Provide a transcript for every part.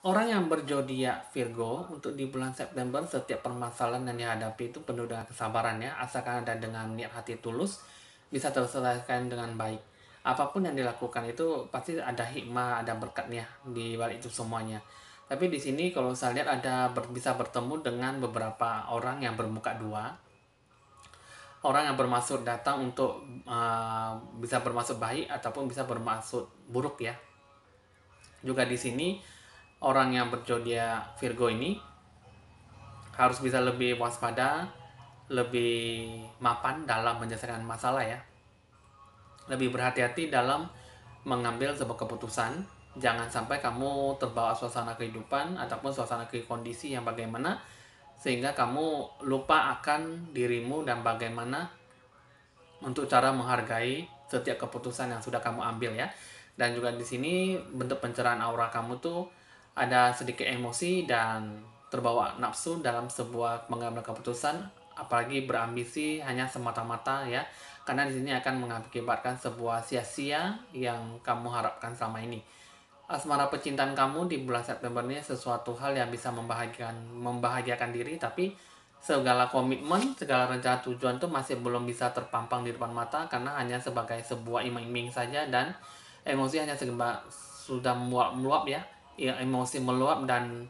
Orang yang berzodiak Virgo untuk di bulan September, setiap permasalahan yang dihadapi itu penuh dengan kesabaran ya, asalkan ada dengan niat hati tulus bisa terselesaikan dengan baik. Apapun yang dilakukan itu pasti ada hikmah, ada berkatnya di balik itu semuanya. Tapi di sini kalau saya lihat bisa bertemu dengan beberapa orang yang bermuka dua, orang yang bermaksud datang untuk bisa bermaksud baik ataupun bisa bermaksud buruk ya. Juga di sini orang yang berzodiak Virgo ini harus bisa lebih waspada, lebih mapan dalam menyelesaikan masalah ya. Lebih berhati-hati dalam mengambil sebuah keputusan. Jangan sampai kamu terbawa suasana kehidupan ataupun suasana kondisi yang bagaimana sehingga kamu lupa akan dirimu dan bagaimana untuk cara menghargai setiap keputusan yang sudah kamu ambil ya. Dan juga di sini bentuk pencerahan aura kamu tuh ada sedikit emosi dan terbawa nafsu dalam sebuah mengambil keputusan, apalagi berambisi hanya semata-mata ya. Karena di sini akan mengakibatkan sebuah sia-sia yang kamu harapkan selama ini. Asmara percintaan kamu di bulan September ini sesuatu hal yang bisa membahagiakan diri, tapi segala komitmen, segala rencana tujuan itu masih belum bisa terpampang di depan mata karena hanya sebagai sebuah iming-iming saja, dan emosi hanya sudah meluap ya. Ya, emosi meluap dan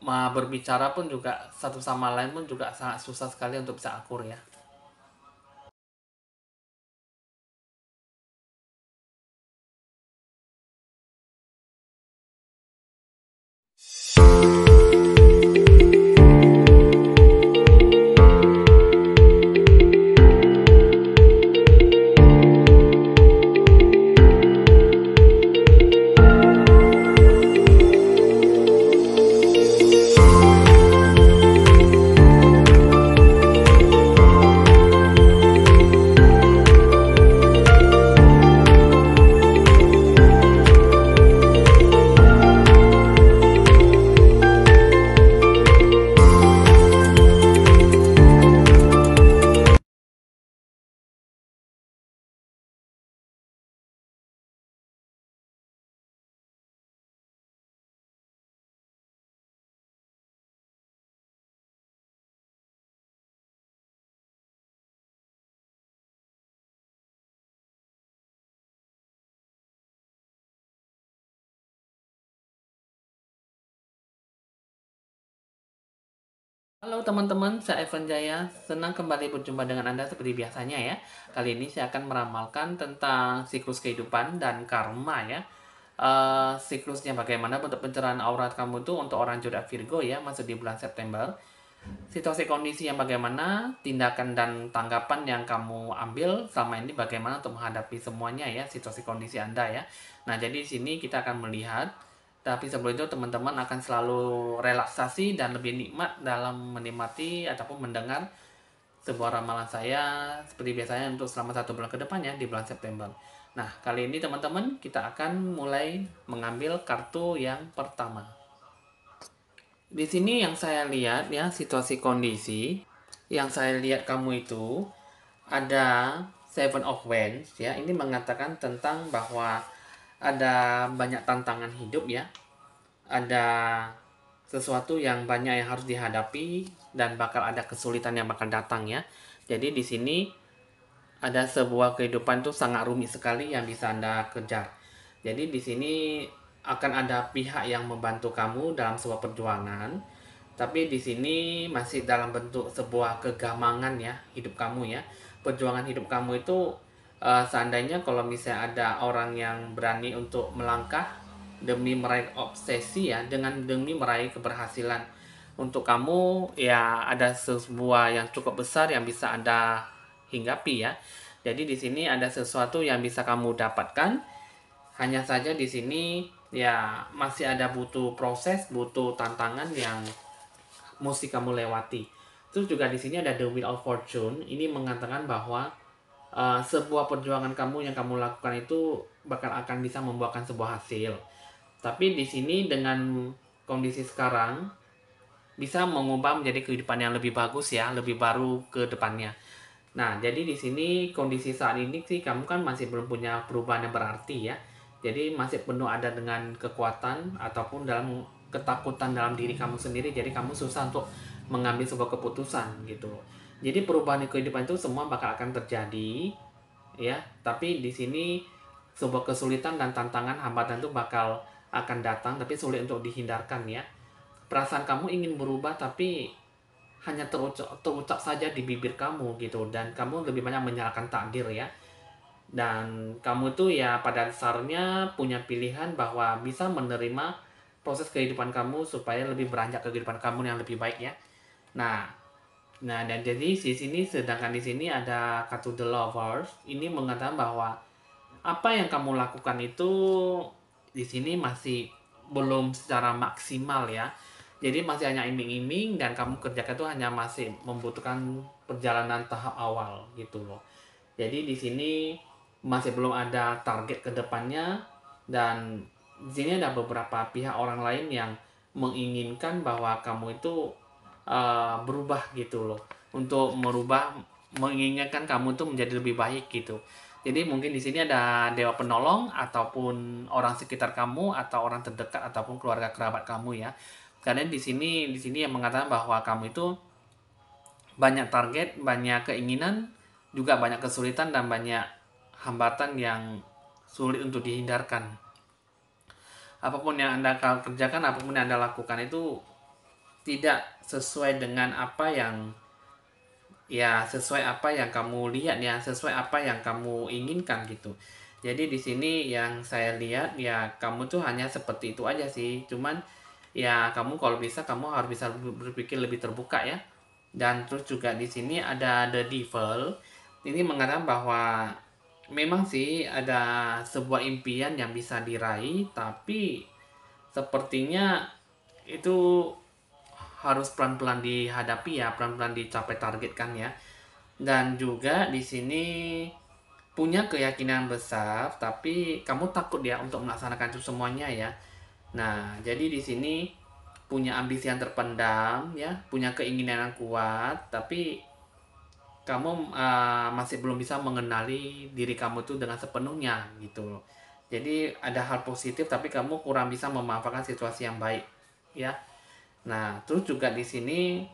berbicara pun juga satu sama lain pun juga sangat susah sekali untuk bisa akur ya. Halo teman-teman, saya Evan Jaya. Senang kembali berjumpa dengan Anda seperti biasanya ya. Kali ini saya akan meramalkan tentang siklus kehidupan dan karma ya. Siklusnya bagaimana bentuk pencerahan aurat kamu tuh untuk orang zodiak Virgo ya, masuk di bulan September. Situasi kondisi yang bagaimana, tindakan dan tanggapan yang kamu ambil selama ini bagaimana untuk menghadapi semuanya ya, situasi kondisi Anda ya. Nah, jadi di sini kita akan melihat, tapi sebelum itu teman-teman akan selalu relaksasi dan lebih nikmat dalam menikmati ataupun mendengar sebuah ramalan saya seperti biasanya untuk selama 1 bulan ke depannya di bulan September. Nah, kali ini teman-teman kita akan mulai mengambil kartu yang pertama. Di sini yang saya lihat ya, situasi kondisi yang saya lihat kamu itu ada Seven of Wands ya. Ini mengatakan tentang bahwa ada banyak tantangan hidup ya. Ada sesuatu yang banyak yang harus dihadapi dan bakal ada kesulitan yang bakal datang ya. Jadi di sini ada sebuah kehidupan tuh sangat rumit sekali yang bisa Anda kejar. Jadi di sini akan ada pihak yang membantu kamu dalam sebuah perjuangan, tapi di sini masih dalam bentuk sebuah kegamangan ya hidup kamu ya. Perjuangan hidup kamu itu seandainya kalau misalnya ada orang yang berani untuk melangkah demi meraih obsesi ya, demi meraih keberhasilan untuk kamu ya, ada sebuah yang cukup besar yang bisa Anda hinggapi ya. Jadi di sini ada sesuatu yang bisa kamu dapatkan. Hanya saja di sini ya masih ada butuh proses, butuh tantangan yang mesti kamu lewati. Terus juga di sini ada The Wheel of Fortune. Ini mengatakan bahwa sebuah perjuangan kamu yang kamu lakukan itu bakal akan bisa membuahkan sebuah hasil. Tapi di sini dengan kondisi sekarang bisa mengubah menjadi kehidupan yang lebih bagus ya, lebih baru ke depannya. Nah, jadi di sini kondisi saat ini sih kamu kan masih belum punya perubahan yang berarti ya. Jadi masih penuh ada dengan kekuatan ataupun dalam ketakutan dalam diri kamu sendiri, jadi kamu susah untuk mengambil sebuah keputusan gitu. Jadi perubahan di kehidupan itu semua bakal akan terjadi ya, tapi di sini sebuah kesulitan dan tantangan hambatan itu bakal akan datang, tapi sulit untuk dihindarkan ya. Perasaan kamu ingin berubah tapi hanya terucap saja di bibir kamu gitu, dan kamu lebih banyak menyalahkan takdir ya. Dan kamu tuh ya pada dasarnya punya pilihan bahwa bisa menerima proses kehidupan kamu supaya lebih beranjak ke kehidupan kamu yang lebih baik ya. Nah, dan jadi di sini, sedangkan di sini ada kartu The Lovers ini mengatakan bahwa apa yang kamu lakukan itu di sini masih belum secara maksimal ya. Jadi masih hanya iming-iming, dan kamu kerjakan itu hanya masih membutuhkan perjalanan tahap awal gitu loh. Jadi di sini masih belum ada target ke depannya, dan di sini ada beberapa pihak orang lain yang menginginkan bahwa kamu itu berubah gitu loh. Untuk merubah, menginginkan kamu itu menjadi lebih baik gitu. Jadi mungkin di sini ada dewa penolong ataupun orang sekitar kamu atau orang terdekat ataupun keluarga kerabat kamu ya. Karena di sini yang mengatakan bahwa kamu itu banyak target, banyak keinginan, juga banyak kesulitan dan banyak hambatan yang sulit untuk dihindarkan. Apapun yang Anda kerjakan, apapun yang Anda lakukan itu tidak sesuai dengan apa yang sesuai apa yang kamu lihat ya, sesuai apa yang kamu inginkan gitu. Jadi di sini yang saya lihat ya, kamu tuh hanya seperti itu aja sih. Cuman ya kamu kalau bisa, kamu harus bisa berpikir lebih terbuka ya. Dan terus juga di sini ada The Devil. Ini mengatakan bahwa memang sih ada sebuah impian yang bisa diraih, tapi sepertinya itu harus pelan-pelan dihadapi ya, pelan-pelan dicapai target kan ya. Dan juga di sini punya keyakinan besar, tapi kamu takut ya untuk melaksanakan itu semuanya ya. Nah, jadi di sini punya ambisi yang terpendam ya, punya keinginan yang kuat, tapi kamu masih belum bisa mengenali diri kamu tuh dengan sepenuhnya gitu loh. Jadi ada hal positif, tapi kamu kurang bisa memanfaatkan situasi yang baik ya. Nah, terus juga di sini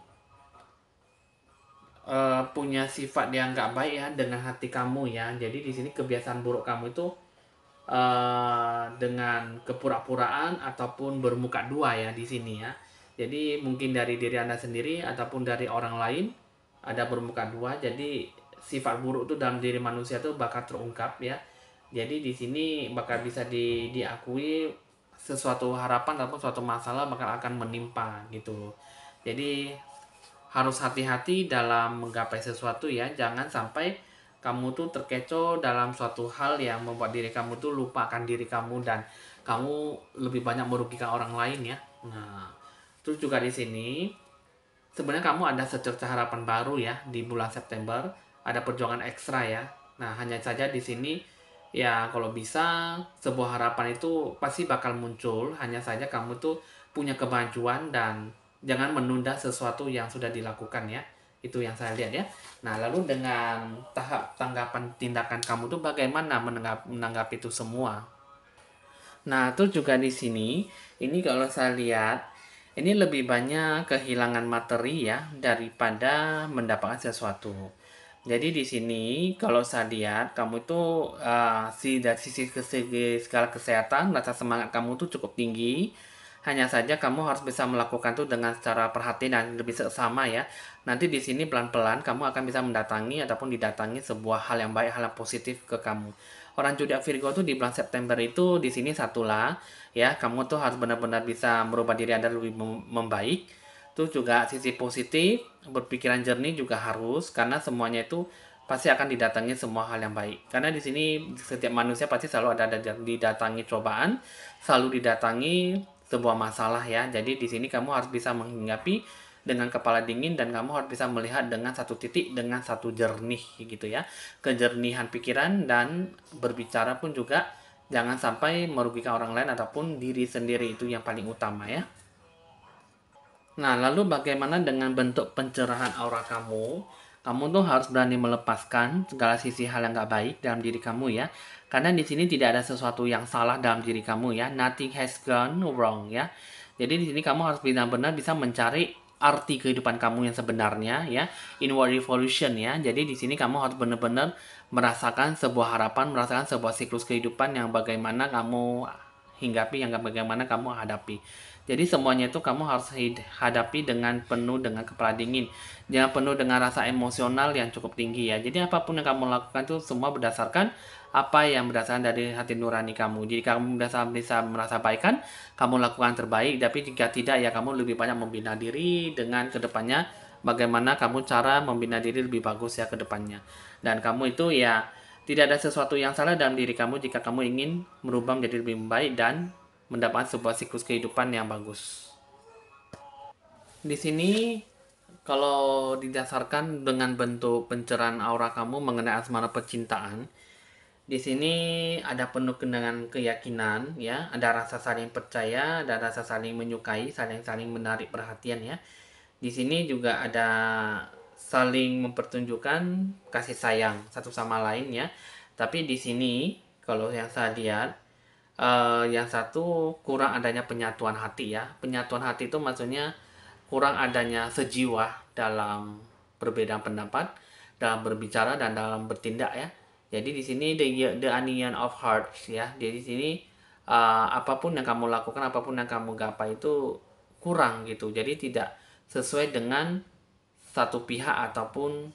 punya sifat yang nggak baik ya dengan hati kamu ya. Jadi di sini kebiasaan buruk kamu itu dengan kepura-puraan ataupun bermuka dua ya di sini ya. Jadi mungkin dari diri Anda sendiri ataupun dari orang lain ada bermuka dua. Jadi sifat buruk itu dalam diri manusia itu bakal terungkap ya. Jadi di sini bakal bisa diakui sesuatu harapan ataupun suatu masalah bakal akan menimpa gitu. Jadi harus hati-hati dalam menggapai sesuatu ya. Jangan sampai kamu tuh terkecoh dalam suatu hal yang membuat diri kamu tuh lupa akan diri kamu, dan kamu lebih banyak merugikan orang lain ya. Nah, terus juga di sini sebenarnya kamu ada secerca harapan baru ya di bulan September, ada perjuangan ekstra ya. Nah, hanya saja di sini ya kalau bisa sebuah harapan itu pasti bakal muncul, hanya saja kamu tuh punya kemajuan dan jangan menunda sesuatu yang sudah dilakukan ya. Itu yang saya lihat ya. Nah, lalu dengan tahap tanggapan tindakan kamu tuh bagaimana menanggapi itu semua? Nah, itu juga di sini, ini kalau saya lihat, ini lebih banyak kehilangan materi ya daripada mendapatkan sesuatu. Jadi di sini kalau saya lihat kamu itu dari segi segala kesehatan, rasa semangat kamu tuh cukup tinggi. Hanya saja kamu harus bisa melakukan itu dengan secara perhatian dan lebih seksama ya. Nanti di sini pelan-pelan kamu akan bisa mendatangi ataupun didatangi sebuah hal yang baik, hal yang positif ke kamu. Orang zodiak Virgo tuh di bulan September itu di sini satulah ya, kamu tuh harus benar-benar bisa merubah diri Anda lebih membaik. Terus juga sisi positif, berpikiran jernih juga harus, karena semuanya itu pasti akan didatangi semua hal yang baik. Karena di sini setiap manusia pasti selalu ada didatangi cobaan, selalu didatangi sebuah masalah ya. Jadi di sini kamu harus bisa menghinggapi dengan kepala dingin, dan kamu harus bisa melihat dengan satu titik, dengan satu jernih gitu ya. Kejernihan pikiran, dan berbicara pun juga jangan sampai merugikan orang lain ataupun diri sendiri, itu yang paling utama ya. Nah, lalu bagaimana dengan bentuk pencerahan aura kamu? Kamu tuh harus berani melepaskan segala sisi hal yang gak baik dalam diri kamu ya. Karena di sini tidak ada sesuatu yang salah dalam diri kamu ya. Nothing has gone wrong ya. Jadi di sini kamu harus benar-benar bisa mencari arti kehidupan kamu yang sebenarnya ya, inward revolution ya. Jadi di sini kamu harus benar-benar merasakan sebuah harapan, merasakan sebuah siklus kehidupan yang bagaimana kamu hinggapi, yang bagaimana kamu hadapi. Jadi semuanya itu kamu harus hadapi dengan penuh dengan kepala dingin, jangan penuh dengan rasa emosional yang cukup tinggi ya. Jadi apapun yang kamu lakukan itu semua berdasarkan apa yang berdasarkan dari hati nurani kamu. Jika kamu bisa merasa baik kan, kamu lakukan terbaik. Tapi jika tidak ya kamu lebih banyak membina diri dengan kedepannya bagaimana kamu cara membina diri lebih bagus ya ke depannya. Dan kamu itu ya tidak ada sesuatu yang salah dalam diri kamu jika kamu ingin merubah menjadi lebih baik dan mendapatkan sebuah siklus kehidupan yang bagus. Di sini kalau didasarkan dengan bentuk pencerahan aura kamu mengenai asmara percintaan, di sini ada penuh dengan keyakinan ya, ada rasa saling percaya, ada rasa saling menyukai, saling menarik perhatian ya. Di sini juga ada saling mempertunjukkan kasih sayang satu sama lain ya. Tapi di sini kalau yang saya lihat yang satu kurang adanya penyatuan hati ya. Penyatuan hati itu maksudnya kurang adanya sejiwa dalam perbedaan pendapat, dalam berbicara dan dalam bertindak ya. Jadi di sini the onion of hearts ya. Jadi di sini apapun yang kamu lakukan, apapun yang kamu gapai itu kurang gitu. Jadi tidak sesuai dengan satu pihak ataupun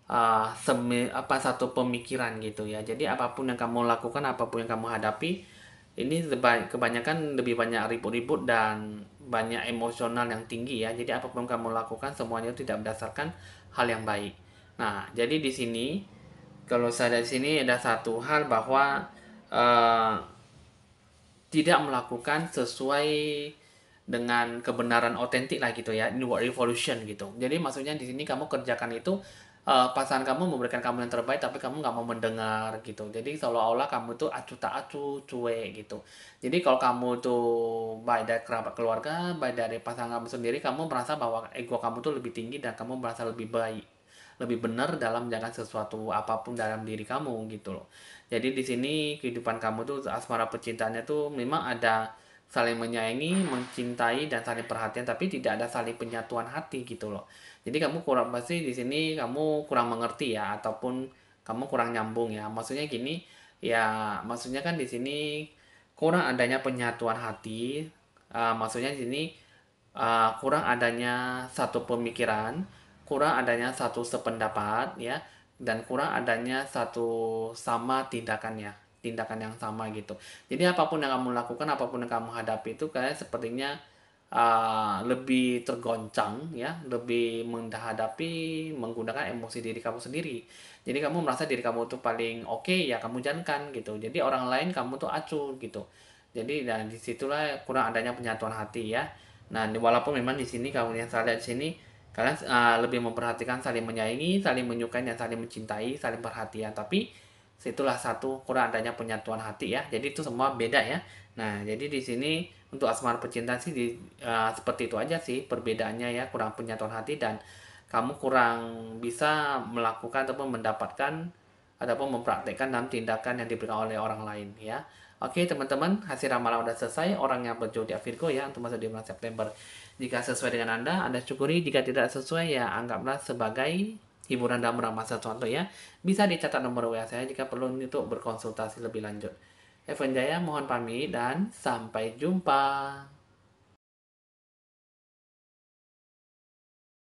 satu pemikiran gitu ya. Jadi apapun yang kamu lakukan, apapun yang kamu hadapi, ini kebanyakan lebih banyak ribut-ribut dan banyak emosional yang tinggi ya. Jadi apapun kamu lakukan semuanya tidak berdasarkan hal yang baik. Nah, jadi di sini kalau saya di sini ada satu hal bahwa uh, tidak melakukan sesuai dengan kebenaran otentik lah gitu ya, new revolution gitu. Jadi maksudnya di sini kamu kerjakan itu pasangan kamu memberikan kamu yang terbaik tapi kamu nggak mau mendengar gitu. Jadi seolah-olah kamu tuh acuh tak acuh, cuek gitu. Jadi kalau kamu tuh baik dari kerabat keluarga, baik dari pasangan kamu sendiri, kamu merasa bahwa ego kamu tuh lebih tinggi dan kamu merasa lebih baik, lebih benar dalam menjalankan sesuatu apapun dalam diri kamu gitu loh. Jadi di sini kehidupan kamu tuh asmara percintaannya tuh memang ada saling menyayangi, mencintai dan saling perhatian tapi tidak ada saling penyatuan hati gitu loh. Jadi kamu kurang pasti di sini kamu kurang mengerti ya ataupun kamu kurang nyambung ya. Maksudnya gini, ya maksudnya kan di sini kurang adanya penyatuan hati. Maksudnya di sini kurang adanya satu pemikiran, kurang adanya satu sependapat ya, dan kurang adanya satu sama tindakannya, tindakan yang sama gitu. Jadi apapun yang kamu lakukan, apapun yang kamu hadapi itu kayak sepertinya lebih tergoncang ya, lebih menghadapi menggunakan emosi diri kamu sendiri. Jadi kamu merasa diri kamu tuh paling oke ya kamu jalankan gitu. Jadi orang lain kamu tuh acuh gitu. Jadi dan disitulah kurang adanya penyatuan hati ya. Nah, walaupun memang di sini kamu yang saya lihat di sini kalian lebih memperhatikan saling menyayangi, saling menyukai dan saling mencintai, saling perhatian. Tapi situlah satu kurang adanya penyatuan hati ya. Jadi itu semua beda ya. Nah, jadi di sini untuk asmara percintaan sih seperti itu aja sih perbedaannya ya, kurang penyatuan hati dan kamu kurang bisa melakukan ataupun mendapatkan ataupun mempraktekkan dalam tindakan yang diberikan oleh orang lain ya. Oke teman-teman, hasil ramalan udah selesai. Orang yang berjodoh Virgo ya untuk masuk di bulan September. Jika sesuai dengan Anda syukuri. Jika tidak sesuai ya anggaplah sebagai hiburan dalam meramal sesuatu ya. Bisa dicatat nomor WA saya jika perlu untuk berkonsultasi lebih lanjut. Evan Jaya mohon pamit dan sampai jumpa.